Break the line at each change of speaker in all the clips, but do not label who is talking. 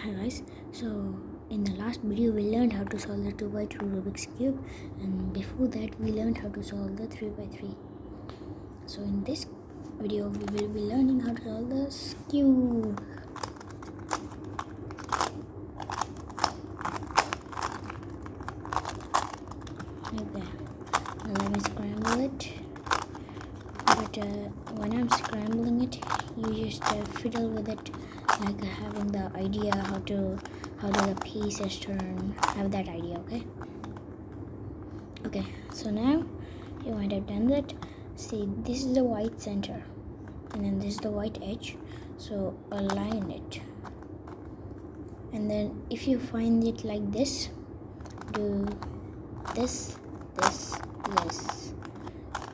Hi guys, so in the last video we learned how to solve the 2x2 Rubik's Cube, and before that we learned how to solve the 3x3. So in this video we will be learning how to solve the cube. Like that. Now let me scramble it. But when I'm scrambling it, you just fiddle with it, like having the idea how do the pieces turn. Have that idea, okay? Okay, so now you might have done that. See, this is the white center, and then this is the white edge. So align it, and then if you find it like this, do this, this, this,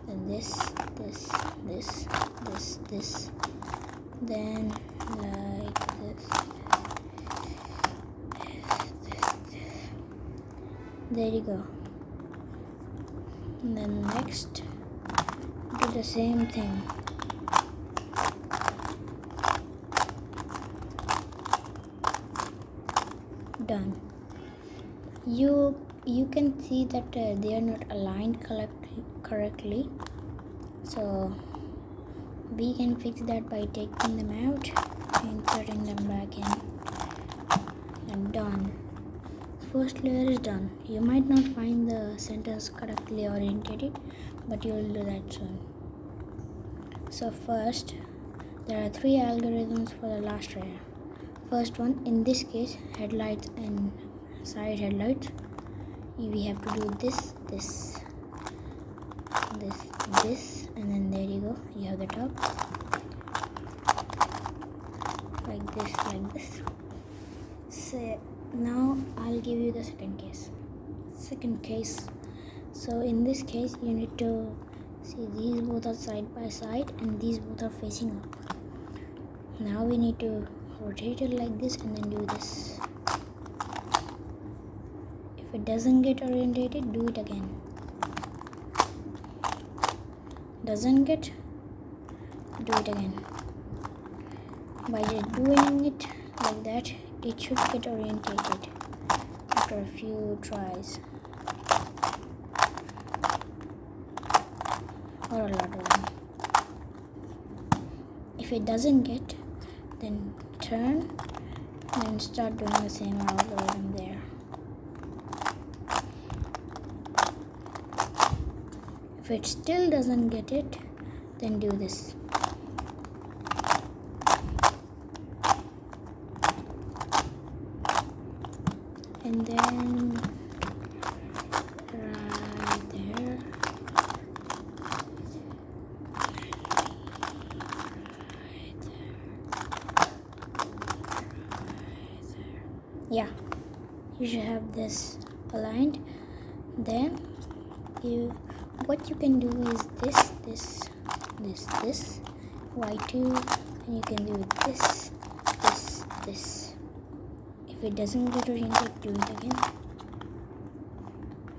and this, then like this. There you go. And then next, do the same thing. Done. You can see that they are not aligned correctly. So we can fix that by taking them out, inserting them back in, and done. First layer is done. You might not find the centers correctly orientated, but you will do that soon. So first, there are 3 algorithms for the last layer. First one, in this case, headlights and side headlights. We have to do this, and then there you go. You have the top. Like this. So now I'll give you the second case. So in this case, you need to see these both are side by side and these both are facing up. Now we need to rotate it like this and then do this. If it doesn't get orientated, do it again. Doesn't get, do it again. By doing it like that, it should get orientated after a few tries, or a lot of them. If it doesn't get, then turn and start doing the same algorithm there. If it still doesn't get it, then do this. And then right there. Yeah, you should have this aligned. Then what you can do is this y2, and you can do this. If it doesn't get oriented, do it again.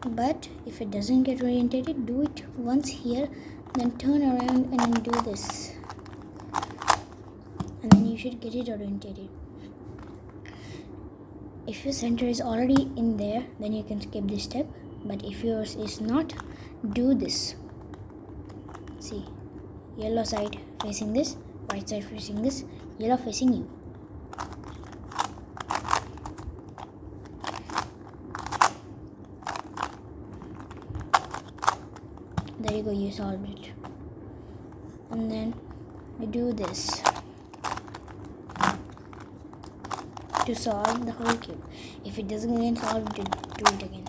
But if it doesn't get oriented, do it once here, then turn around and then do this, and then you should get it oriented. If your center is already in there, then you can skip this step. But if yours is not, do this. See, yellow side facing this, white side facing this, yellow facing you. There you go, you solved it. And then you do this to solve the whole cube. If it doesn't get solved, do it again.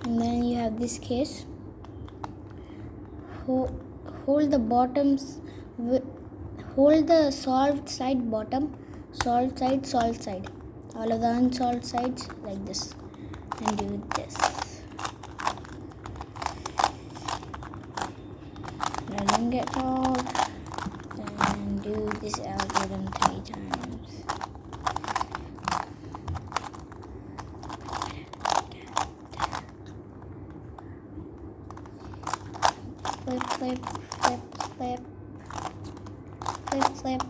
And then you have this case. Hold the bottoms. Hold the solved side bottom, solved side, all of the unsolved sides like this, and do this. Doesn't get solved, then do this algorithm 3 times. flip, flip, flip, flip, flip, flip,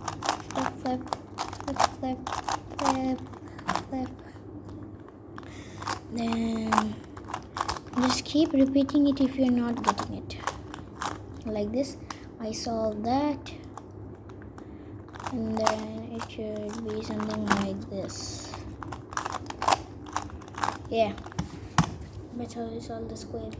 flip, flip, flip, flip, flip. Then just keep repeating it if you're not getting it. Like this. I solved that, and then it should be something like this. Yeah, that's how you solve the square.